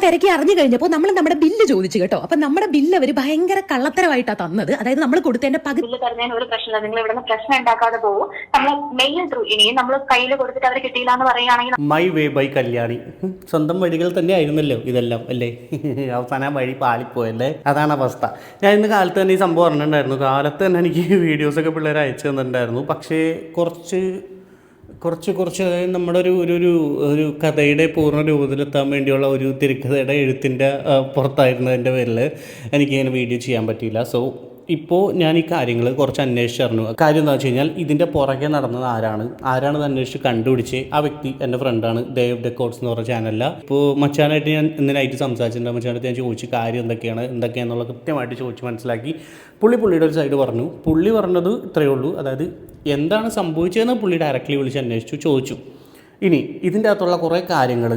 തിരക്കി അറിഞ്ഞു കഴിഞ്ഞപ്പോൾ നമ്മൾ നമ്മുടെ ബില്ല് ചോദിച്ചു കേട്ടോ. അപ്പൊ നമ്മുടെ ബില്ല് അവർ ഭയങ്കര കള്ളത്തരമായിട്ടാണ് തന്നത്. അതായത് നമ്മൾ കൊടുത്തതിന്റെ പകുതി ബില്ല് തരുന്നതിന് ഒരു പ്രശ്നമില്ല, നിങ്ങൾ ഇവിടെ പ്രശ്നം ഉണ്ടാക്കാതെ പോകും. നമ്മൾ മെയിൽ ത്രൂ ഇനിയും നമ്മൾ കയ്യിൽ കൊടുത്തിട്ട് അവർ കിട്ടിയില്ല എന്ന് പറയുകയാണെങ്കിൽ മൈ വേ ബൈ കല്യാണി സ്വന്തം വഴികൾ തന്നെ ആയിരുന്നല്ലോ ഇതെല്ലാം അല്ലേ. അവസാനം വഴി പാളിപ്പോയല്ലേ, അതാണ് അവസ്ഥ. ഞാൻ ഇന്ന് കാലത്ത് തന്നെ ഈ സംഭവം പറഞ്ഞിട്ടുണ്ടായിരുന്നു. കാലത്ത് തന്നെ എനിക്ക് വീഡിയോസൊക്കെ പിള്ളേർ അയച്ചു തന്നിട്ടുണ്ടായിരുന്നു. പക്ഷേ കുറച്ച് അതായത് നമ്മുടെ ഒരു കഥയുടെ പൂർണ്ണ രൂപത്തിലെത്താൻ വേണ്ടിയുള്ള ഒരു തിരക്കഥയുടെ എഴുത്തിൻ്റെ പുറത്തായിരുന്നതിൻ്റെ പേരിൽ എനിക്കിങ്ങനെ വീഡിയോ ചെയ്യാൻ പറ്റിയില്ല. സോ ഇപ്പോൾ ഞാൻ ഈ കാര്യങ്ങൾ കുറച്ച് അന്വേഷിച്ചറിഞ്ഞു. കാര്യം എന്താ വെച്ച് കഴിഞ്ഞാൽ ഇതിൻ്റെ പുറകെ നടന്നത് ആരാണെന്ന് അന്വേഷിച്ച് കണ്ടുപിടിച്ച് ആ വ്യക്തി എൻ്റെ ഫ്രണ്ടാണ്. ദേവ് ഡെക്കോർഡ്സ് എന്ന് പറഞ്ഞ ചാനലില്ല. ഇപ്പോൾ മച്ചാനായിട്ട് ഞാൻ ഇന്നലായിട്ട് സംസാരിച്ചിട്ടുണ്ട്. മച്ചാനായിട്ട് ഞാൻ ചോദിച്ചു കാര്യം എന്തൊക്കെയാണെന്നുള്ള കൃത്യമായിട്ട് ചോദിച്ച് മനസ്സിലാക്കി. പുള്ളിയുടെ ഒരു സൈഡ് പറഞ്ഞു. പുള്ളി പറഞ്ഞത് ഇത്രയേ ഉള്ളൂ. അതായത് എന്താണ് സംഭവിച്ചതെന്ന് പുള്ളി ഡയറക്റ്റ്ലി വിളിച്ച് അന്വേഷിച്ചു, ചോദിച്ചു. ഇനി ഇതിൻ്റെ അകത്തുള്ള കുറേ കാര്യങ്ങൾ,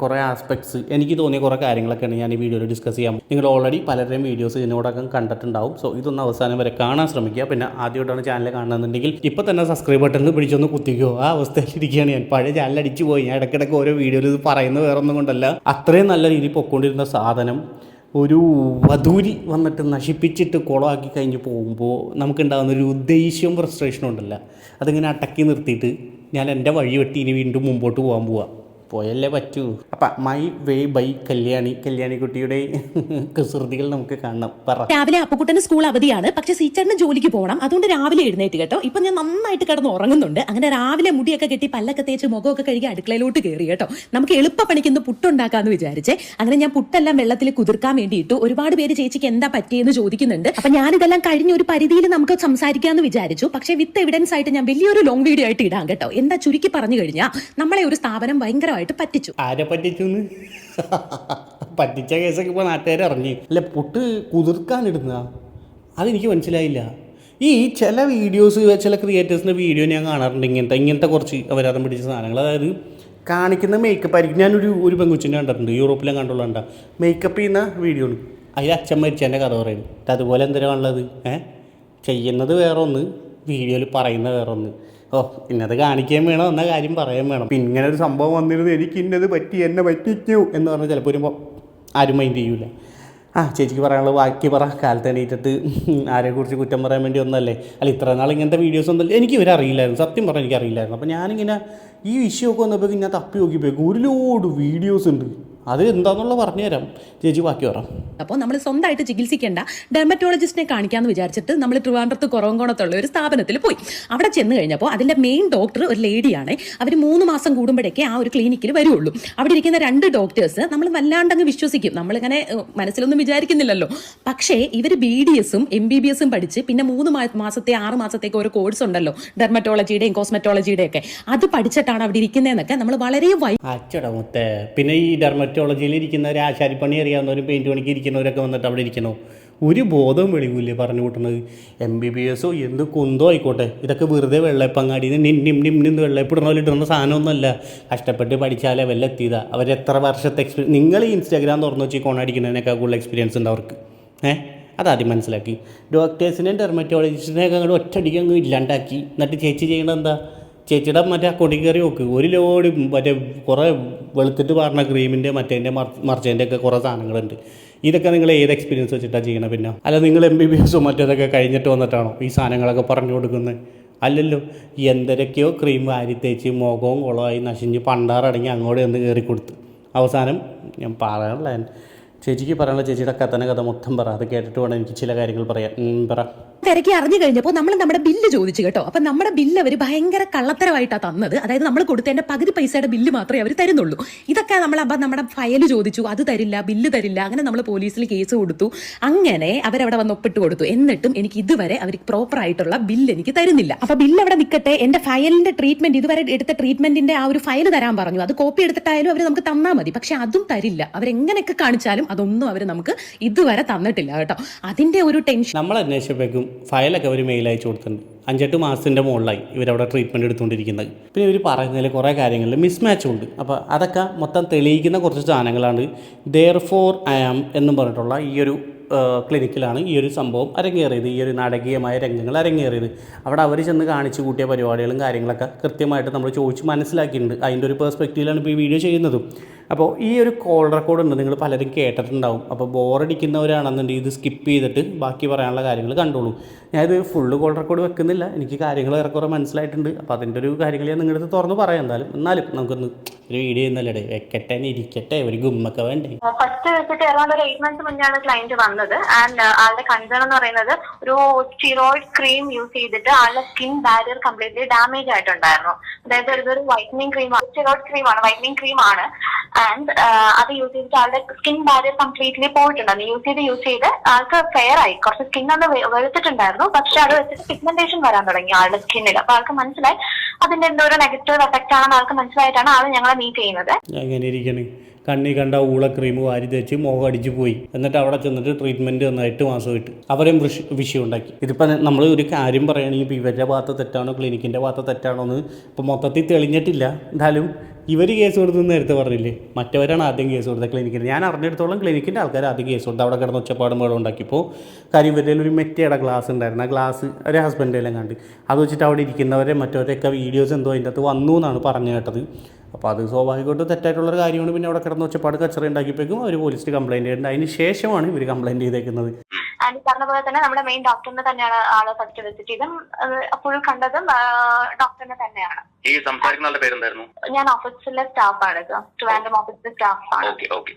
കുറേ ആസ്പെക്ട്സ്, എനിക്ക് തോന്നിയ കുറേ കാര്യങ്ങളൊക്കെയാണ് ഞാൻ ഈ വീഡിയോയിൽ ഡിസ്കസ് ചെയ്യാം. നിങ്ങൾ ഓൾറെഡി പലരുടെയും വീഡിയോസ് ഇതിനോടൊക്കെ കണ്ടിട്ടുണ്ടാവും. സോ ഇതൊന്ന് അവസാനം വരെ കാണാൻ ശ്രമിക്കുക. പിന്നെ ആദ്യമായിട്ടാണ് ചാനൽ കാണുന്നുണ്ടെങ്കിൽ ഇപ്പോൾ തന്നെ സബ്സ്ക്രൈബ് ബട്ടണിൽ പിടിച്ചൊന്ന് കുത്തിക്കോ. ആ അവസ്ഥയിലിരിക്കുകയാണ് ഞാൻ. പഴയ ചാനൽ അടിച്ചു പോയി. ഞാൻ ഇടയ്ക്കിടയ്ക്ക് ഓരോ വീഡിയോയിൽ ഇത് പറയുന്നത് വേറെ ഒന്നും കൊണ്ടല്ല. അത്രയും നല്ല രീതിയിൽ പൊയ്ക്കൊണ്ടിരുന്ന സാധനം ഒരു വധൂരി വന്നിട്ട് നശിപ്പിച്ചിട്ട് കുളമാക്കി കഴിഞ്ഞ് പോകുമ്പോൾ നമുക്കുണ്ടാകുന്നൊരു ദേഷ്യവും ഫ്രസ്ട്രേഷനും ഉണ്ടല്ലോ, അതിങ്ങനെ അടക്കി നിർത്തിയിട്ട് ഞാൻ എൻ്റെ വഴി വെട്ടി ഇനി വീണ്ടും മുമ്പോട്ട് പോയല്ലേ പറ്റൂ. അപ്പം മൈ വേ ബൈ കല്യാണിക്കുട്ടിയുടെ കുസൃതികൾ നമുക്ക് കാണാം. രാവിലെ അപ്പുക്കുട്ടന് സ്കൂൾ അവധിയാണ്, പക്ഷെ സീച്ചറിന് ജോലിക്ക് പോകണം. അതുകൊണ്ട് രാവിലെ എഴുന്നേറ്റ് കേട്ടോ. ഇപ്പൊ ഞാൻ നന്നായിട്ട് കിടന്ന് ഉറങ്ങുന്നുണ്ട്. അങ്ങനെ രാവിലെ മുടിയൊക്കെ കെട്ടി പല്ലൊക്കെ തേച്ച് മുഖമൊക്കെ കഴുകി അടുക്കളയിലോട്ട് കയറി കേട്ടോ. നമുക്ക് എളുപ്പ പണിക്കൊന്ന് പുട്ടുണ്ടാക്കാന്ന് വിചാരിച്ചേ. അങ്ങനെ ഞാൻ പുട്ടെല്ലാം വെള്ളത്തിൽ കുതിർക്കാൻ വേണ്ടിയിട്ടു. ഒരുപാട് പേര് ചേച്ചിക്ക് എന്താ പറ്റിയെന്ന് ചോദിക്കുന്നുണ്ട്. അപ്പൊ ഞാനിതെല്ലാം കഴിഞ്ഞ ഒരു പരിധിയിൽ നമുക്ക് സംസാരിക്കാമെന്ന് വിചാരിച്ചു. പക്ഷെ വിത്ത് എവിഡൻസ് ആയിട്ട് ഞാൻ വലിയൊരു ലോങ് വീഡിയോ ആയിട്ട് ഇടാം കേട്ടോ. എന്താ ചുരുക്കി പറഞ്ഞു കഴിഞ്ഞാൽ നമ്മളെ ഒരു സ്ഥാപനം ഭയങ്കര പറ്റിച്ചു. ആരെ പറ്റിച്ചു? പറ്റിച്ച കേസൊക്കെ ഇപ്പോൾ നാട്ടുകാർ അറിഞ്ഞു. അല്ല, പുട്ട് കുതിർക്കാനിടുന്ന അതെനിക്ക് മനസ്സിലായില്ല. ഈ ചില വീഡിയോസ്, ചില ക്രിയേറ്റേഴ്സിൻ്റെ വീഡിയോ ഞാൻ കാണാറുണ്ട്. ഇങ്ങനത്തെ കുറച്ച് അപരാധം പിടിച്ച സാധനങ്ങൾ. അതായത് കാണിക്കുന്ന മേക്കപ്പ് ആയിരിക്കും. ഞാനൊരു പെങ്കുച്ചിനെ കണ്ടിട്ടുണ്ട്, യൂറോപ്പിലെ കണ്ടുള്ള മേക്കപ്പ് ചെയ്യുന്ന വീഡിയോ ഉണ്ട്. അതിൽ അച്ഛൻ മരിച്ചതിൻ്റെ കഥ പറയുന്നു. അതുപോലെ എന്തിനാണുള്ളത്? ചെയ്യുന്നത് വേറെ ഒന്ന്, വീഡിയോയിൽ പറയുന്ന വേറെ ഒന്ന്. ഇന്നത് കാണിക്കാൻ വേണം, എന്ന കാര്യം പറയാൻ വേണം. പിന്നെ ഇങ്ങനെ ഒരു സംഭവം വന്നിരുന്നു, എനിക്ക് ഇന്നത് പറ്റി, എന്നെ പറ്റിക്കൂ എന്ന് പറഞ്ഞാൽ ചിലപ്പോൾ വരുമ്പോൾ ആരും മൈൻഡ് ചെയ്യൂല. ചേച്ചിക്ക് പറയാനുള്ളത് ബാക്കി പറ. കാലത്ത് എണീറ്റിട്ട് ആരെക്കുറിച്ച് കുറ്റം പറയാൻ വേണ്ടി ഒന്നല്ലേ. അല്ല, ഇത്ര നാൾ ഇങ്ങനത്തെ വീഡിയോസ് ഒന്നും എനിക്ക് ഇവരറിയില്ലായിരുന്നു. സത്യം പറഞ്ഞാൽ എനിക്കറിയില്ലായിരുന്നു. അപ്പോൾ ഞാനിങ്ങനെ ഈ വിഷയമൊക്കെ വന്നപ്പോൾ ഞാൻ തപ്പി നോക്കിയപ്പോൾ ഒരു ലോഡ് വീഡിയോസ് ഉണ്ട്. അത് എന്താണെന്നുള്ള പറഞ്ഞുതരാം. ചേച്ചി ബാക്കി പറയാം. അപ്പോൾ നമ്മൾ സ്വന്തമായിട്ട് ചികിത്സിക്കേണ്ട ഡെർമറ്റോളജിസ്റ്റിനെ കാണിക്കാമെന്ന് വിചാരിച്ചിട്ട് നമ്മൾ ട്രിവാൻഡ്രത്ത് കുറവങ്കോണത്തുള്ള ഒരു സ്ഥാപനത്തിൽ പോയി. അവിടെ ചെന്ന് കഴിഞ്ഞപ്പോൾ അതിൻ്റെ മെയിൻ ഡോക്ടർ ഒരു ലേഡിയാണ്. അവർ 3 മാസം കൂടുമ്പോഴേക്കേ ആ ഒരു ക്ലിനിക്കിൽ വരുള്ളൂ. അവിടെ ഇരിക്കുന്ന 2 ഡോക്ടേഴ്സ് നമ്മൾ വല്ലാണ്ടങ്ങ് വിശ്വസിക്കും. നമ്മളിങ്ങനെ മനസ്സിലൊന്നും വിചാരിക്കുന്നില്ലല്ലോ. പക്ഷേ ഇവർ BDSും MBBSും പഠിച്ച് പിന്നെ 3 മാസത്തെ 6 മാസത്തേക്ക് ഒരു കോഴ്സ് ഉണ്ടല്ലോ, ഡെർമറ്റോളജിയുടെയും കോസ്മെറ്റോളജിയുടെയും ഒക്കെ. അത് പഠിച്ചിട്ടാണ് അവിടെ ഇരിക്കുന്നതെന്നൊക്കെ നമ്മൾ വളരെ പിന്നെ ഈ ഡെർമറ്റോളജിയിൽ ഇരിക്കുന്നവർ, ആശാരിപ്പണി അറിയാവുന്നവരും പെയിൻറ്റ് പണിക്ക് ഇരിക്കുന്നവരൊക്കെ വന്നിട്ട് അവിടെ ഇരിക്കണോ? ഒരു ബോധവും വെളിവില്ലേ പറഞ്ഞു കൂട്ടുന്നത്. MBBSോ എന്ത് കുന്തോ ആയിക്കോട്ടെ, ഇതൊക്കെ വെറുതെ വെള്ളയപ്പങ്ങാടി നിന്ന് വെള്ളയപ്പിടണ പോലെ ഇടുന്ന സാധനമൊന്നുമല്ല. കഷ്ടപ്പെട്ട് പഠിച്ചാലേ എത്തിയതാ. അവരെത്ര വർഷത്തെ എക്സ്പീരിയൻസ്. നിങ്ങൾ ഈ ഇൻസ്റ്റാഗ്രാം തുറന്നു വെച്ച് കോണടിക്കുന്നതിനേക്കാൾ കൂടുതൽ എക്സ്പീരിയൻസ് ഉണ്ട് അവർക്ക്. അതാദ്യം മനസ്സിലാക്കി. ഡോക്ടേഴ്സിനെയും ഡെർമറ്റോളജിസ്റ്റിനെയൊക്കെ അങ്ങോട്ട് ഒറ്റയടിക്ക് അങ്ങ് ഇല്ലാണ്ടാക്കി. എന്നിട്ട് ചേച്ചി ചെയ്യണത് എന്താ? ചേച്ചിയുടെ മറ്റേ അക്കൗണ്ടിൽ കയറി നോക്ക്. ഒരു ലോഡ് മറ്റേ കുറേ വെളുത്തിട്ട് പറഞ്ഞ ക്രീമിൻ്റെ മറ്റേൻ്റെ മർച്ചേൻ്റെ ഒക്കെ കുറേ സാധനങ്ങളുണ്ട്. ഇതൊക്കെ നിങ്ങൾ ഏത് എക്സ്പീരിയൻസ് വെച്ചിട്ടാണ് ചെയ്യണം? പിന്നെ അല്ല, നിങ്ങൾ MBBSോ മറ്റേതൊക്കെ കഴിഞ്ഞിട്ട് വന്നിട്ടാണോ ഈ സാധനങ്ങളൊക്കെ പറഞ്ഞു കൊടുക്കുന്നത്? അല്ലല്ലോ. എന്തൊക്കെയോ ക്രീം വാരി തേച്ച് മുഖവും കുളമായി നശിഞ്ഞ് പണ്ടാറടങ്ങി അങ്ങോട്ട് എന്ന് കയറി കൊടുത്ത് അവസാനം ഞാൻ പറയാനുള്ള ചേച്ചിക്ക് പറയാനുള്ള ചേച്ചിയുടെ കഥ മൊത്തം പറ. അത് കേട്ടിട്ട് വേണം എനിക്ക് ചില കാര്യങ്ങൾ പറയാം. പറ. തിരക്കി അറിഞ്ഞു കഴിഞ്ഞപ്പോൾ നമ്മൾ നമ്മുടെ ബില്ല് ചോദിച്ചു കേട്ടോ. അപ്പൊ നമ്മുടെ ബില്ല് അവർ ഭയങ്കര കള്ളത്തരമായിട്ടാണ് തന്നത്. അതായത് നമ്മൾ കൊടുത്തതിന്റെ പകുതി പൈസയുടെ ബില്ല് മാത്രമേ അവർ തരുന്നുള്ളൂ. ഇതൊക്കെ നമ്മുടെ ഫയൽ ചോദിച്ചു, അത് തരില്ല, ബില്ല് തരില്ല. അങ്ങനെ നമ്മൾ പോലീസിൽ കേസ് കൊടുത്തു. അങ്ങനെ അവരവിടെ വന്ന് ഒപ്പിട്ട് കൊടുത്തു. എന്നിട്ടും എനിക്ക് ഇതുവരെ അവർ പ്രോപ്പർ ആയിട്ടുള്ള ബില്ല് എനിക്ക് തരുന്നില്ല. അപ്പൊ ബില്ല് അവിടെ നിൽക്കട്ടെ, എന്റെ ഫയലിന്റെ ട്രീറ്റ്മെന്റ്, ഇതുവരെ എടുത്ത ട്രീറ്റ്മെന്റിന്റെ ആ ഒരു ഫയൽ തരാൻ പറഞ്ഞു. അത് കോപ്പി എടുത്തിട്ടായാലും അവർ നമുക്ക് തന്നാൽ മതി. പക്ഷെ അതും തരില്ല. അവരെങ്ങനെയൊക്കെ കാണിച്ചാലും അതൊന്നും അവർ നമുക്ക് ഇതുവരെ തന്നിട്ടില്ല കേട്ടോ. അതിന്റെ ഒരു ടെൻഷൻ. നമ്മൾ അന്വേഷിച്ചപ്പോഴേക്കും ഫയലൊക്കെ അവർ മെയിൽ അയച്ചു കൊടുത്തിട്ടുണ്ട്. 5-8 മാസത്തിൻ്റെ മുകളിലായി ഇവരവിടെ ട്രീറ്റ്മെൻറ്റ് എടുത്തുകൊണ്ടിരിക്കുന്നത്. പിന്നെ ഇവർ പറയുന്നതിൽ കുറേ കാര്യങ്ങളിൽ മിസ്മാച്ചും ഉണ്ട്. അപ്പോൾ അതൊക്കെ മൊത്തം തെളിയിക്കുന്ന കുറച്ച് സാധനങ്ങളാണ്. ദെയർഫോർ ഐ ആം എന്നും പറഞ്ഞിട്ടുള്ള ഈ ഒരു ക്ലിനിക്കിലാണ് ഈ ഒരു സംഭവം അരങ്ങേറിയത്. ഈ ഒരു നാടകീയമായ രംഗങ്ങൾ അരങ്ങേറിയത്. അവിടെ അവർ ചെന്ന് കാണിച്ചു കൂട്ടിയ പരിപാടികളും കാര്യങ്ങളൊക്കെ കൃത്യമായിട്ട് നമ്മൾ ചോദിച്ച് മനസ്സിലാക്കിയിട്ടുണ്ട്. അതിൻ്റെ ഒരു പെർസ്പെക്റ്റീവിലാണ് ഇപ്പോൾ ഈ വീഡിയോ ചെയ്യുന്നതും. അപ്പോൾ ഈ ഒരു കോൾ റെക്കോർഡ് ഉണ്ട്, നിങ്ങൾ പലരും കേട്ടിട്ടുണ്ടാവും. അപ്പോൾ ബോറടിക്കുന്നവരാണെന്നുണ്ടെങ്കിൽ ഇത് സ്കിപ്പ് ചെയ്തിട്ട് ബാക്കി പറയാനുള്ള കാര്യങ്ങൾ കണ്ടോളൂ. ഞാനിത് ഫുള്ള് കോൾ റെക്കോർഡ് വെക്കുന്നില്ല, എനിക്ക് കാര്യങ്ങൾ ഏറെക്കുറെ മനസ്സിലായിട്ടുണ്ട്. അപ്പോൾ അതിൻ്റെ ഒരു കാര്യങ്ങൾ ഞാൻ നിങ്ങളുടെ അടുത്ത് തുറന്ന് പറയാം. എന്നാലും നമുക്കൊന്ന് ഒരു വീഡിയോ ചെയ്യുന്നല്ലേ, വെക്കട്ടെ ഇരിക്കട്ടെ, ഒരു ഗുമ്മൊക്കെ വേണ്ടേ. ഫസ്റ്റ് വെച്ചിട്ട് അറൗണ്ട് ഒരു 8 months മുന്നെയാണ് ക്ലയന്റ് വന്നത്. ആൻഡ് ആളുടെ കൺസേൺ എന്ന് പറയുന്നത് ഒരു സ്റ്റിറോയിഡ് ക്രീം യൂസ് ചെയ്തിട്ട് ആളുടെ സ്കിൻ ബാരിയർ കംപ്ലീറ്റ്ലി ഡാമേജ് ആയിട്ടുണ്ടായിരുന്നു. അതായത് ഇതൊരു വൈറ്റനിങ് ക്രീമാണ്, സ്റ്റിറോയിഡ് ക്രീമാണ്, വൈറ്റനിങ് ക്രീമാണ്. ആൻഡ് അത് യൂസ് ചെയ്തിട്ട് ആളുടെ സ്കിൻ ബാരിയർ കംപ്ലീറ്റ്ലി പോയിട്ടുണ്ടായിരുന്നു. യൂസ് ചെയ്ത് ആൾക്ക് ഫെയർ ആയി, കുറച്ച് സ്കിൻ ഒന്ന് വെളുത്തിട്ടുണ്ടായിരുന്നു. പക്ഷെ അത് വെച്ചിട്ട് പിഗ്മെന്റേഷൻ വരാൻ തുടങ്ങി ആളുടെ സ്കിന്നിൽ. അപ്പൊ ആൾക്ക് മനസ്സിലായി അതിന്റെ എന്തോ ഒരു നെഗറ്റീവ് എഫക്റ്റ് ആണെന്ന് ആൾക്ക് മനസ്സിലായിട്ടാണ് ആൾ ഞങ്ങളെ മീറ്റ് ചെയ്യുന്നത്. എങ്ങനെ ഇരിക്കണ്, കണ്ണി കണ്ട ഊള ക്രീം വാരി തേച്ച് മുഖം അടിച്ച് പോയി. എന്നിട്ട് അവിടെ ചെന്നിട്ട് ട്രീറ്റ്മെൻറ്റ് തന്ന 8 മാസമായിട്ട് അവരെയും വിഷയം ഉണ്ടാക്കി. ഇതിപ്പോൾ നമ്മൾ ഒരു കാര്യം പറയുകയാണെങ്കിൽ ഇപ്പോൾ ഇവരുടെ ഭാഗത്ത് തെറ്റാണോ ക്ലിനിക്കിൻ്റെ ഭാഗത്ത് തെറ്റാണോ എന്ന് ഇപ്പോൾ മൊത്തത്തിൽ തെളിഞ്ഞിട്ടില്ല. എന്തായാലും ഇവർ കേസ് കൊടുത്തെന്ന് നേരത്തെ പറഞ്ഞില്ലേ, മറ്റവരാണ് ആദ്യം കേസ് കൊടുത്തത് ക്ലിനിക്കിന്. ഞാൻ അറിഞ്ഞിടത്തോളം ക്ലിനിക്കിൻ്റെ ആൾക്കാർ ആദ്യം കേസ് കൊടുത്ത് അവിടെ കിടന്ന് ഒച്ചപ്പാടും വേളം ഉണ്ടാക്കിയപ്പോൾ കാര്യം ഇവരുടെ ഒരു മെറ്റയുടെ ഗ്ലാസ് ഉണ്ടായിരുന്നു. ആ ഗ്ലാസ് ഒരു ഹസ്ബൻഡെല്ലാം കണ്ട് അത് വെച്ചിട്ട് അവിടെ ഇരിക്കുന്നവരെ മറ്റവരെയൊക്കെ വീഡിയോസ് എന്തോ അതിൻ്റെ അകത്ത് വന്നു എന്നാണ് പറഞ്ഞു കേട്ടത്. അപ്പോൾ അത് സ്വാഭാവികമായിട്ടും തെറ്റായിട്ടുള്ളൊരു കാര്യമാണ്. പിന്നെ അവിടെ കിടന്ന് ഒച്ചപ്പാട് കച്ചറ ഉണ്ടാക്കിയപ്പോഴേക്കും അവർ പോലീസിൽ കംപ്ലയിൻറ്റ് ചെയ്തിട്ടുണ്ട്. അതിന് ശേഷമാണ് ഇവർ കംപ്ലയിൻറ്റ് ചെയ്തേക്കുന്നത്. ആൻഡ് പറഞ്ഞ പോലെ തന്നെ നമ്മുടെ മെയിൻ ഡോക്ടറിനെ തന്നെയാണ് ആള് ഫസ്റ്റ് വിസിറ്റ് ചെയ്തും ഫുൾ കണ്ടതും ഡോക്ടറിനെ തന്നെയാണ്. ഈ സംസാരിക്കുന്ന ആളുടെ പേരെന്തായിരുന്നു? ഞാൻ ഓഫീസിലെ സ്റ്റാഫാണ്, ട്രിവാൻഡ്രം ഓഫീസിലെ സ്റ്റാഫാണ്.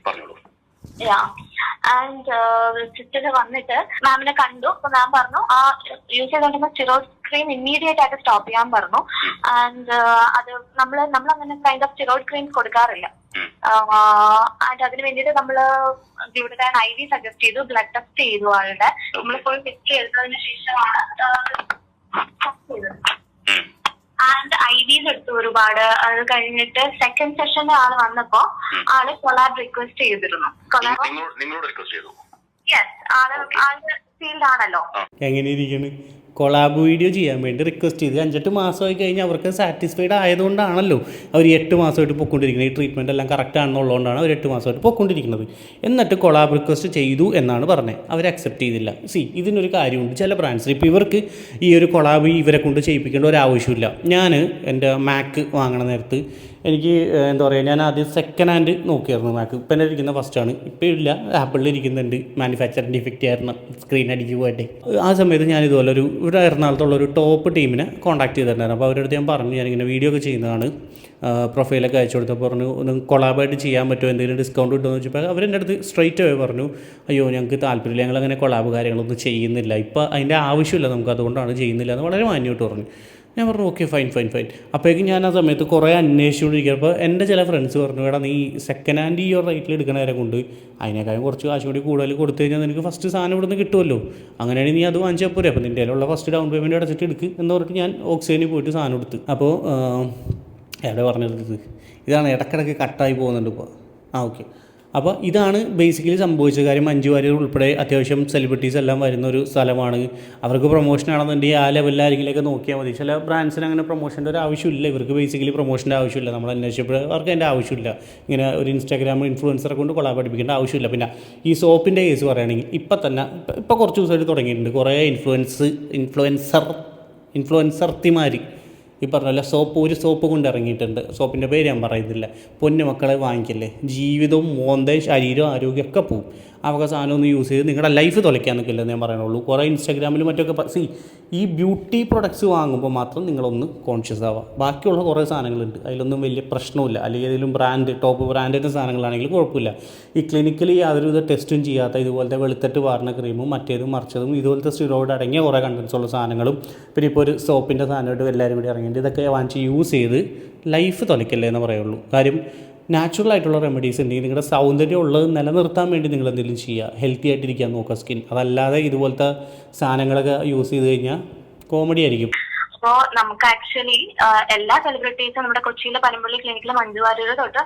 പറഞ്ഞോളൂ. ആൻഡ് വിസിറ്റിന് വന്നിട്ട് മാമിനെ കണ്ടു. അപ്പൊ മാം പറഞ്ഞു ആ യൂസ് ചെയ്തോണ്ടിരുന്ന സ്റ്റിറോയിഡ് ക്രീം ഇമ്മീഡിയറ്റ് ആയിട്ട് സ്റ്റോപ്പ് ചെയ്യാൻ പറഞ്ഞു. ആൻഡ് അത് നമ്മൾ അങ്ങനെ കൈൻഡ് ഓഫ് സ്റ്റിറോയിഡ് ക്രീം കൊടുക്കാറില്ല. ആൻഡ് അതിന് വേണ്ടിയിട്ട് നമ്മള് ഗ്ലൂട്ടൻ IV സജസ്റ്റ് ചെയ്തു, ബ്ലഡ് ടെസ്റ്റ് ചെയ്തു ആളുടെ. നമ്മൾ ഫുൾ ഹിസ്റ്ററി എടുത്തതിന് ശേഷമാണ് ആൻഡ് IVs എടുത്തു ഒരുപാട്. അത് കഴിഞ്ഞിട്ട് സെക്കൻഡ് സെഷനിൽ ആള് വന്നപ്പോ ആള് കൊളാബ് റിക്വസ്റ്റ് ചെയ്തിരുന്നു. യെസ്, ആള് ഫീൽഡ് ആണല്ലോ. എങ്ങനെ ഇരിക്കുന്നു, കൊളാബ് വീഡിയോ ചെയ്യാൻ വേണ്ടി റിക്വസ്റ്റ് ചെയ്ത് 5-8 മാസമായി കഴിഞ്ഞാൽ അവർക്ക് സാറ്റിസ്ഫൈഡ് ആയതുകൊണ്ടാണല്ലോ അവർ 8 മാസമായിട്ട് പൊയ്ക്കൊണ്ടിരിക്കുന്നത്. ഈ ട്രീറ്റ്മെൻറ്റ് എല്ലാം കറക്റ്റ് ആണെന്നുള്ളതുകൊണ്ടാണ് അവർ 8 മാസമായിട്ട് പൊയ്ക്കൊണ്ടിരിക്കുന്നത്. എന്നിട്ട് കൊളാബ് റിക്വസ്റ്റ് ചെയ്തു എന്നാണ് പറഞ്ഞത്. അവർ അക്സെപ്റ്റ് ചെയ്തില്ല. ഇതിനൊരു കാര്യമുണ്ട്, ചില ബ്രാൻഡ്സിൽ ഇപ്പോൾ ഇവർക്ക് ഈ ഒരു കൊളാബ് ഇവരെ കൊണ്ട് ചെയ്യിപ്പിക്കേണ്ട ഒരു ആവശ്യമില്ല. ഞാൻ എൻ്റെ മാക്ക് വാങ്ങണ നേരത്ത് എനിക്ക് എന്താ പറയുക, ഞാൻ ആദ്യം സെക്കൻഡ് ഹാൻഡ് നോക്കിയായിരുന്നു മാക്ക്. ഇപ്പം എൻ്റെ ഇരിക്കുന്ന ഫസ്റ്റാണ്. ഇപ്പോൾ ഇല്ല, ആപ്പിളിൽ ഇരിക്കുന്നുണ്ട്, മാനുഫാക്ചറിങ് ഡിഫക്റ്റ് ആയിരുന്നു, സ്ക്രീൻ അടിക്ക് പോയിട്ട്. ആ സമയത്ത് ഞാൻ ഇതുപോലെ ഇവിടെ എറണാകുളത്തുള്ള ഒരു ടോപ്പ് ടീമിനെ കോൺടാക്ട് ചെയ്തിട്ടുണ്ടായിരുന്നു. അപ്പോൾ അവരുടെ അടുത്ത് ഞാൻ പറഞ്ഞു ഞാനിങ്ങനെ വീഡിയോ ഒക്കെ ചെയ്യുന്നതാണ്, പ്രൊഫൈലൊക്കെ അയച്ചു കൊടുത്തപ്പോൾ പറഞ്ഞു ഒന്ന് കൊളാബായിട്ട് ചെയ്യാൻ പറ്റുമോ, എന്തെങ്കിലും ഡിസ്കൗണ്ട് കിട്ടുമെന്ന് വെച്ചപ്പോൾ അവരെൻ്റെ അടുത്ത് സ്ട്രൈറ്റ് ആയി പറഞ്ഞു അയ്യോ ഞങ്ങൾക്ക് താല്പര്യമില്ല, ഞങ്ങളങ്ങനെ കൊളാബ് കാര്യങ്ങളൊന്നും ചെയ്യുന്നില്ല, ഇപ്പോൾ അതിൻ്റെ ആവശ്യമില്ല നമുക്ക്, അതുകൊണ്ടാണ് ചെയ്യുന്നില്ല എന്ന് വളരെ മാന്യമായിട്ട് പറഞ്ഞു. ഞാൻ പറഞ്ഞു ഓക്കെ ഫൈൻ. അപ്പോഴേക്കും ഞാൻ ആ സമയത്ത് കുറേ അന്വേഷിച്ചുകൊണ്ടിരിക്കുക. അപ്പോൾ എൻ്റെ ചില ഫ്രണ്ട്സ് പറഞ്ഞു എടാ നീ സെക്കൻഡ് ഹാൻഡ് ഈ ഒരു റേറ്റിൽ എടുക്കണവരെ കൊണ്ട് അതിനേക്കാളും കുറച്ച് കാശ് കൂടി കൂടുതൽ കൊടുത്തു കഴിഞ്ഞാൽ നിനക്ക് ഫസ്റ്റ് സാധനം ഇവിടെ നിന്ന് കിട്ടുമല്ലോ, അങ്ങനെയാണെങ്കിൽ നീ അത് വാങ്ങിച്ചാൽ പോരെ, അപ്പോൾ നിൻ്റെ കയ്യിലുള്ള ഫസ്റ്റ് ഡൗൺ പേയ്മെൻറ്റ് അടച്ചിട്ട് എടുക്ക് എന്ന് പറഞ്ഞിട്ട് ഞാൻ ഓക്സിജനിൽ പോയിട്ട് സാധനം എടുത്ത്. അപ്പോൾ എവിടെ പറഞ്ഞെടുത്തത് ഇതാണ്, ഇടയ്ക്കിടയ്ക്ക് കട്ടായി പോകുന്നുണ്ട് ഇപ്പോൾ. ഓക്കെ. അപ്പോൾ ഇതാണ് ബേസിക്കലി സംഭവിച്ച കാര്യം. മഞ്ജു വാര്യർ ഉൾപ്പെടെ അത്യാവശ്യം സെലിബ്രിറ്റീസ് എല്ലാം വരുന്ന ഒരു സ്ഥലമാണ്. അവർക്ക് പ്രൊമോഷൻ ആണെന്നുണ്ടെങ്കിൽ ആ ലെവലിൽ ആരെങ്കിലുമൊക്കെ നോക്കിയാൽ മതി. ചില ബ്രാൻഡ്സിന് അങ്ങനെ പ്രൊമോഷൻ്റെ ഒരു ആവശ്യമില്ല. ഇവർക്ക് ബേസിക്കലി പ്രൊമോഷൻ്റെ ആവശ്യമില്ല. നമ്മൾ അന്വേഷിച്ചപ്പോൾ അവർക്ക് അതിൻ്റെ ആവശ്യമില്ല. ഇങ്ങനെ ഒരു ഇൻസ്റ്റാഗ്രാം ഇൻഫ്ലുവൻസറെ കൊണ്ട് കൊളാബ് പഠിപ്പിക്കേണ്ട ആവശ്യമില്ല. പിന്നെ ഈ സോപ്പിൻ്റെ കേസ് പറയുകയാണെങ്കിൽ ഇപ്പോൾ കുറച്ച് ദിവസമായിട്ട് തുടങ്ങിയിട്ടുണ്ട് കുറേ ഇൻഫ്ലുവൻസർത്തിമാർ ഈ പറഞ്ഞല്ല ഒരു സോപ്പ് കൊണ്ട് ഇറങ്ങിയിട്ടുണ്ട്. സോപ്പിൻ്റെ പേര് ഞാൻ പറയുന്നില്ല. പൊന്നു മക്കളെ വാങ്ങിക്കല്ലേ, ജീവിതവും മോന്തയും ശരീരവും ആരോഗ്യമൊക്കെ പോവും. അവർക്ക് സാധനം ഒന്ന് യൂസ് ചെയ്ത് നിങ്ങളുടെ ലൈഫ് തുലയ്ക്കാൻ നിൽക്കില്ലെന്ന് ഞാൻ പറയുന്നുള്ളൂ. കുറേ ഇൻസ്റ്റാഗ്രാമിലും മറ്റൊക്കെ ഈ ബ്യൂട്ടി പ്രൊഡക്ട്സ് വാങ്ങുമ്പോൾ മാത്രം നിങ്ങളൊന്ന് കോൺഷ്യസ് ആവുക. ബാക്കിയുള്ള കുറേ സാധനങ്ങളുണ്ട്, അതിലൊന്നും വലിയ പ്രശ്നമില്ല. അല്ലെങ്കിൽ ഏതെങ്കിലും ടോപ്പ് ബ്രാൻഡിൻ്റെ സാധനങ്ങളാണെങ്കിലും കുഴപ്പമില്ല. ഈ ക്ലിനിക്കലി യാതൊരുവിധ ടെസ്റ്റും ചെയ്യാത്ത ഇതുപോലത്തെ വെളുത്തിട്ട് വാർന്ന ക്രീമും മറ്റേതും മറിച്ചതും ഇതുപോലത്തെ സ്റ്റിറോയിഡ് അടങ്ങിയ കുറേ കണ്ടൻസ് ഉള്ള സാധനങ്ങളും പിന്നെ ഇപ്പോൾ ഒരു സോപ്പിൻ്റെ സാധനമായിട്ട് എല്ലാവരും കൂടി ഇറങ്ങിയിട്ട് ഇതൊക്കെ വാങ്ങിച്ച് യൂസ് ചെയ്ത് ലൈഫ് തുലയ്ക്കല്ലേ എന്ന് പറയുള്ളൂ. കാര്യം നാച്ചുറൽ ആയിട്ടുള്ള റെമഡീസ് ഉണ്ടെങ്കിൽ നിങ്ങളുടെ സൗന്ദര്യം ഉള്ളത് നിലനിർത്താൻ വേണ്ടി നിങ്ങൾ എന്തെങ്കിലും ചെയ്യുക, ഹെൽത്തി ആയിട്ടിരിക്കാൻ നോക്കുക സ്കിൻ. അതല്ലാതെ ഇതുപോലത്തെ സാധനങ്ങളൊക്കെ യൂസ് ചെയ്ത് കഴിഞ്ഞാൽ കോമഡി ആയിരിക്കും. അപ്പോൾ നമുക്ക് ആക്ച്വലി എല്ലാ സെലിബ്രിറ്റീസും നമ്മുടെ കൊച്ചിയിലെ പനമ്പള്ളി ക്ലിനിക്കിലെ മഞ്ജു വാര്യർ തൊട്ട്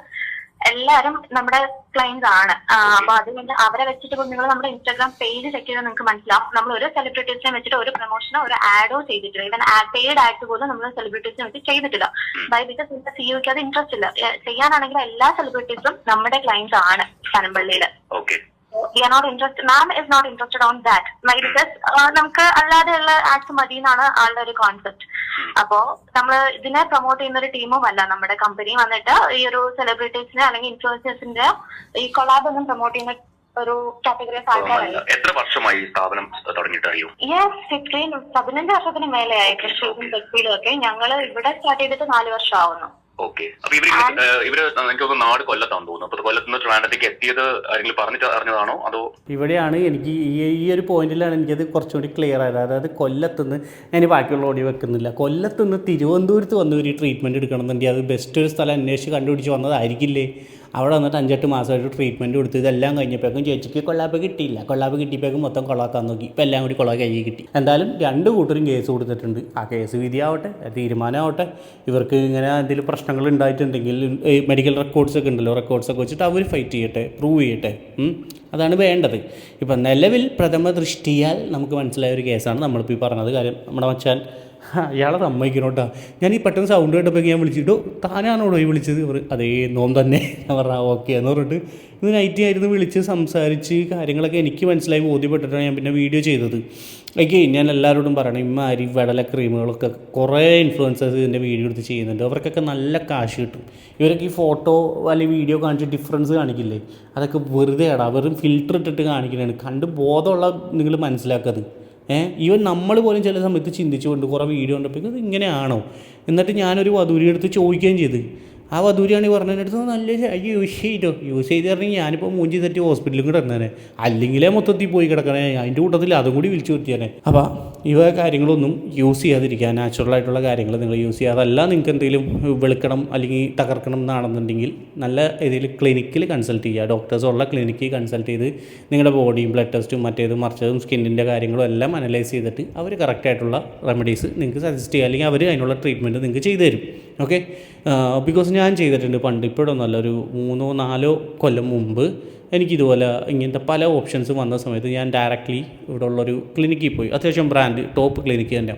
എല്ലാവരും നമ്മുടെ ക്ലയൻസ് ആണ്. അപ്പൊ അതുകൊണ്ട് അവരെ വെച്ചിട്ട് നിങ്ങൾ നമ്മുടെ ഇൻസ്റ്റാഗ്രാം പേജ് ചെക്ക് ചെയ്താൽ നിങ്ങൾക്ക് മനസ്സിലാവും. നമ്മൾ ഒരു സെലിബ്രിറ്റീസിനെ വെച്ചിട്ട് ഒരു പ്രൊമോഷനോ ഒരു ആഡോ ചെയ്തിട്ടില്ല. ഇവൻ പെയ്ഡ് ആഡ് പോലും നമ്മൾ സെലിബ്രിറ്റീസിനെ വെച്ച് ചെയ്തിട്ടില്ല. ബിക്കോസ് നമ്മുടെ സിഇഒക്ക് അത് ഇൻട്രസ്റ്റ് ഇല്ല. ചെയ്യാനാണെങ്കിൽ എല്ലാ സെലിബ്രിറ്റീസും നമ്മുടെ ക്ലയൻസ് ആണ് പനമ്പള്ളിയില്. We are not interested, ma'am is not interested on that. Because നമുക്ക് അല്ലാതെയുള്ള ആക്ട്സ് മതി എന്നാണ് ആളുടെ ഒരു കോൺസെപ്റ്റ്. അപ്പോ നമ്മൾ ഇതിനെ പ്രൊമോട്ട് ചെയ്യുന്ന ഒരു ടീമും അല്ല നമ്മുടെ കമ്പനി വന്നിട്ട് ഈ ഒരു സെലിബ്രിറ്റീസിനെ അല്ലെങ്കിൽ ഇൻഫ്ലുവൻസേഴ്സിന്റെ ഈ കൊളാബ് ഒന്നും പ്രൊമോട്ട് ചെയ്യുന്ന ഒരു കാറ്റഗറി ഓഫ് ആൾക്കാരായി. എത്ര വർഷമായി സ്ഥാപനം തുടങ്ങിയിട്ട് അറിയോ? 15 വർഷത്തിന് മേലെയായി കൃഷിയിലും തെക്കിലും ഒക്കെ. ഞങ്ങള് ഇവിടെ സ്റ്റാർട്ട് ചെയ്തിട്ട് 4 വർഷം ആവുന്നു. ഓക്കെ. അപ്പൊ ഇവര് എനിക്ക് നാട് കൊല്ലത്താന്ന് തോന്നുന്നു. അപ്പൊ കൊല്ലത്ത് നിന്ന് ട്രിവാൻഡ്രത്തേക്ക് എത്തിയത് ആരെങ്കിലും പറഞ്ഞിട്ട് അറിഞ്ഞതാണോ അതോ? ഇവിടെയാണ് എനിക്ക് ഈ ഒരു പോയിന്റിലാണ് എനിക്കത് കുറച്ചുകൂടി ക്ലിയർ ആയത്. അതായത് കൊല്ലത്തുനിന്ന് ഞാൻ ബാക്കിയുള്ള ഓടി വെക്കുന്നില്ല. കൊല്ലത്തുനിന്ന് തിരുവനന്തപുരത്ത് വന്ന് ഒരു ട്രീറ്റ്മെൻറ്റ് എടുക്കണമെന്നുണ്ടെങ്കിൽ അത് ബെസ്റ്റ് ഒരു സ്ഥലം അന്വേഷിച്ച് കണ്ടുപിടിച്ച് വന്നതായിരിക്കില്ലേ? അവിടെ വന്നിട്ട് 5-8 മാസമായിട്ട് ട്രീറ്റ്മെൻറ്റ് കൊടുത്ത് ഇതെല്ലാം കഴിഞ്ഞപ്പോഴേക്കും ചേച്ചിക്ക് കൊള്ളാപ്പ് കിട്ടിയില്ല. കൊള്ളാപ്പ് കിട്ടിയപ്പോഴേക്കും മൊത്തം കൊള്ളാക്കാൻ നോക്കി. ഇപ്പം എല്ലാം കൂടി കൊള്ളാൻ കൈ കിട്ടി. എന്തായാലും 2 കൂട്ടരും കേസ് കൊടുത്തിട്ടുണ്ട്. ആ കേസ് വിധിയാവട്ടെ, തീരുമാനമാവട്ടെ. ഇവർക്ക് ഇങ്ങനെ എന്തെങ്കിലും പ്രശ്നങ്ങൾ ഉണ്ടായിട്ടുണ്ടെങ്കിൽ മെഡിക്കൽ റെക്കോർഡ്സൊക്കെ ഉണ്ടല്ലോ, റെക്കോർഡ്സൊക്കെ വെച്ചിട്ട് അവർ ഫൈറ്റ് ചെയ്യട്ടെ, പ്രൂവ് ചെയ്യട്ടെ. അതാണ് വേണ്ടത്. ഇപ്പം നിലവിൽ പ്രഥമ ദൃഷ്ടിയാൽ നമുക്ക് മനസ്സിലായ ഒരു കേസാണ് നമ്മളിപ്പോൾ ഈ പറഞ്ഞത്. കാര്യം നമ്മുടെ മച്ചാൻ ഇയാളെ സമ്മതിക്കണോട്ടാ. ഞാൻ ഈ പെട്ടെന്ന് സൗണ്ട് കേട്ടപ്പോൾ ഞാൻ വിളിച്ചിട്ടോ താനാണോടോ ഈ വിളിച്ചത്? അതേ നോം തന്നെ. ഞാൻ പറഞ്ഞാൽ ഓക്കെ എന്ന് പറഞ്ഞിട്ട് ഇത് നൈറ്റ് ആയിരുന്നു വിളിച്ച് സംസാരിച്ച് കാര്യങ്ങളൊക്കെ എനിക്ക് മനസ്സിലായി ബോധ്യപ്പെട്ടിട്ടാണ് ഞാൻ പിന്നെ വീഡിയോ ചെയ്തത്. ഞാൻ എല്ലാവരോടും പറയണം, ഇമ്മാരി വെടല ക്രീമുകളൊക്കെ കുറേ ഇൻഫ്ലുവൻസേഴ്സ് ഇതിൻ്റെ വീഡിയോ എടുത്ത് ചെയ്യുന്നുണ്ട്. അവർക്കൊക്കെ നല്ല കാശ് കിട്ടും. ഇവരൊക്കെ ഈ ഫോട്ടോ അല്ലെങ്കിൽ വീഡിയോ കാണിച്ച് ഡിഫറൻസ് കാണിക്കില്ലേ, അതൊക്കെ വെറുതെ വെറും ഫിൽറ്റർ ഇട്ടിട്ട് കാണിക്കുന്നതാണ്. കണ്ട് ബോധമുള്ള നിങ്ങൾ മനസ്സിലാക്കത്. ഈവൻ നമ്മൾ പോലും ചില സമയത്ത് ചിന്തിച്ചുകൊണ്ട് കുറേ വീഡിയോ കണ്ടപ്പോൾ ഇത് ഇങ്ങനെയാണോ? എന്നിട്ട് ഞാനൊരു വധൂരി എടുത്ത് ചോദിക്കുകയും ചെയ്ത്. ആ വധൂരിയാണ് ഈ പറഞ്ഞതിനടുത്ത് നല്ല യൂസ് ചെയ്ത് പറഞ്ഞാൽ ഞാനിപ്പോൾ മൂഞ്ചി തെറ്റി ഹോസ്പിറ്റലിൽ കൂടെ ഇറങ്ങാനെ, അല്ലെങ്കിലേ മൊത്തത്തിൽ പോയി കിടക്കണേ. അതിൻ്റെ കൂട്ടത്തിൽ അതും കൂടി വിളിച്ചു വരുത്തിയാനെ. അപ്പോൾ ഇവ കാര്യങ്ങളൊന്നും യൂസ് ചെയ്യാതിരിക്കുക. നാച്ചുറലായിട്ടുള്ള കാര്യങ്ങൾ നിങ്ങൾ യൂസ് ചെയ്യുക. അതല്ല നിങ്ങൾക്ക് എന്തെങ്കിലും വെളുക്കണം അല്ലെങ്കിൽ തകർക്കണം എന്നാണെന്നുണ്ടെങ്കിൽ നല്ല ഏതെങ്കിലും ക്ലിനിക്കിൽ കൺസൾട്ട് ചെയ്യുക. ഡോക്ടേഴ്സുള്ള ക്ലിനിക്കിൽ കൺസൾട്ട് ചെയ്ത് നിങ്ങളുടെ ബോഡിയും ബ്ലഡ് ടെസ്റ്റും മറ്റേതും മറിച്ചതും സ്കിന്നിൻ്റെ കാര്യങ്ങളും എല്ലാം അനലൈസ് ചെയ്തിട്ട് അവർ കറക്റ്റായിട്ടുള്ള റെമഡീസ് നിങ്ങൾക്ക് സജസ്റ്റ് ചെയ്യുക. അല്ലെങ്കിൽ അവർ അതിനുള്ള ട്രീറ്റ്മെൻറ്റ് നിങ്ങൾക്ക് ചെയ്തു തരും. ഓക്കെ. ബിക്കോസ് ഞാൻ ചെയ്തിട്ടുണ്ട് പണ്ട്, ഇപ്പോഴൊന്നുമല്ല, ഒരു 3-4 കൊല്ലം മുമ്പ് എനിക്കിതുപോലെ ഇങ്ങനത്തെ പല ഓപ്ഷൻസ് വന്ന സമയത്ത് ഞാൻ ഡയറക്റ്റ്ലി ഇവിടെ ഉള്ളൊരു ക്ലിനിക്കിൽ പോയി. അത്യാവശ്യം ബ്രാൻഡ് ടോപ്പ് ക്ലിനിക്ക് തന്നെ.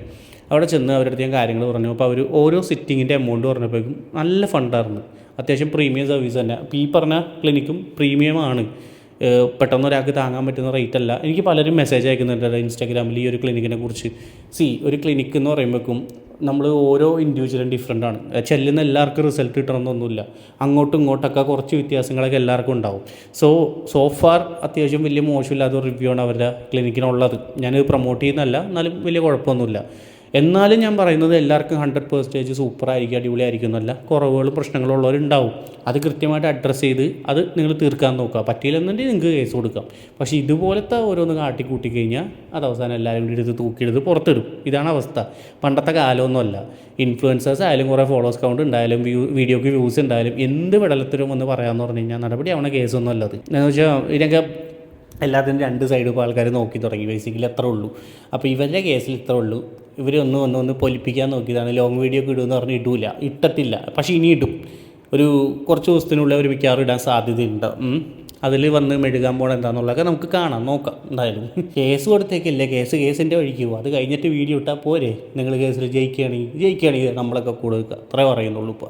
അവിടെ ചെന്ന് അവരുടെ അടുത്ത് ഞാൻ കാര്യങ്ങൾ പറഞ്ഞു. അപ്പോൾ അവർ ഓരോ സിറ്റിങ്ങിൻ്റെ എമൗണ്ട് പറഞ്ഞപ്പോഴേക്കും നല്ല ഫണ്ടായിരുന്നു. അത്യാവശ്യം പ്രീമിയം സർവീസ് തന്നെ. അപ്പോൾ ഈ പറഞ്ഞ ക്ലിനിക്കും പ്രീമിയമാണ്. പെട്ടെന്ന് ഒരാൾക്ക് താങ്ങാൻ പറ്റുന്ന റേറ്റ് അല്ല. എനിക്ക് പലരും മെസ്സേജ് അയക്കുന്നുണ്ട് ഇൻസ്റ്റാഗ്രാമിൽ ഈ ഒരു ക്ലിനിക്കിനെ കുറിച്ച്. ഒരു ക്ലിനിക്ക് എന്ന് പറയുമ്പോഴേക്കും നമ്മൾ ഓരോ ഇൻഡിവിജ്വലും ഡിഫറെൻ്റാണ്. ചെല്ലുന്ന എല്ലാവർക്കും റിസൾട്ട് കിട്ടണമെന്നൊന്നുമില്ല. അങ്ങോട്ടും ഇങ്ങോട്ടൊക്കെ കുറച്ച് വ്യത്യാസങ്ങളൊക്കെ എല്ലാവർക്കും ഉണ്ടാവും. സോ ഫാർ അത്യാവശ്യം വലിയ മോശമില്ലാത്ത റിവ്യൂ ആണ് അവരുടെ ക്ലിനിക്കിനുള്ളത്. ഞാനിത് പ്രൊമോട്ട് ചെയ്യുന്നതല്ല, എന്നാലും വലിയ കുഴപ്പമൊന്നുമില്ല. എന്നാലും ഞാൻ പറയുന്നത് എല്ലാവർക്കും 100% സൂപ്പറായിരിക്കും, അടിപൊളിയായിരിക്കും എന്നല്ല. കുറവുകളും പ്രശ്നങ്ങളും ഉള്ളവരുണ്ടാവും. അത് കൃത്യമായിട്ട് അഡ്രസ്സ് ചെയ്ത് അത് നിങ്ങൾ തീർക്കാൻ നോക്കുക. പറ്റിയില്ലെന്നുണ്ടെങ്കിൽ നിങ്ങൾക്ക് കേസ് കൊടുക്കാം. പക്ഷേ ഇതുപോലത്തെ ഓരോന്ന് കാട്ടിക്കൂട്ടി കഴിഞ്ഞാൽ അത് അവസാനം എല്ലാവരും കൂടി എടുത്ത് തൂക്കിയെടുത്ത് പുറത്തിടും. ഇതാണ് അവസ്ഥ. പണ്ടത്തെ കാലമൊന്നുമല്ല. ഇൻഫ്ലുവൻസേഴ്സ് ആയാലും കുറേ ഫോളോവേഴ്സ് കൗണ്ട് ഉണ്ടായാലും വീഡിയോക്ക് വ്യൂസ് ഉണ്ടായാലും എന്ത് വിടലത്തിലും എന്ന് പറയാമെന്ന് പറഞ്ഞു കഴിഞ്ഞാൽ നടപടി ആവണ കേസൊന്നും അല്ലത്. എന്ന് വെച്ചാൽ ഇതിനൊക്കെ എല്ലാത്തിനും 2 സൈഡ് ഇപ്പോൾ ആൾക്കാർ നോക്കി തുടങ്ങി. ബേസിക്കലി അത്രേ ഉള്ളൂ. അപ്പോൾ ഇവരുടെ കേസിൽ ഇത്രേ ഉള്ളൂ. ഇവരൊന്ന് പൊലിപ്പിക്കാൻ നോക്കിയതാണ്. ലോങ് വീഡിയോ ഒക്കെ ഇടുമെന്ന് പറഞ്ഞ് ഇട്ടില്ല. പക്ഷേ ഇനി ഇടും. ഒരു കുറച്ച് ദിവസത്തിനുള്ളിൽ അവർ മിക്കവാറും ഇടാൻ സാധ്യതയുണ്ട്. അതിൽ വന്ന് മെഴുകാൻ പോകണം എന്താണെന്നുള്ളതൊക്കെ നമുക്ക് നോക്കാം. എന്തായാലും കേസ് കൊടുത്തേക്കില്ലേ, കേസിൻ്റെ വഴിക്ക് പോകും. അത് കഴിഞ്ഞിട്ട് വീഡിയോ ഇട്ടാൽ പോരെ. നിങ്ങൾ കേസിൽ ജയിക്കുകയാണെങ്കിൽ നമ്മളൊക്കെ കൂടെ വെക്കുക. അത്രേ പറയുന്നുള്ളൂ ഇപ്പോൾ.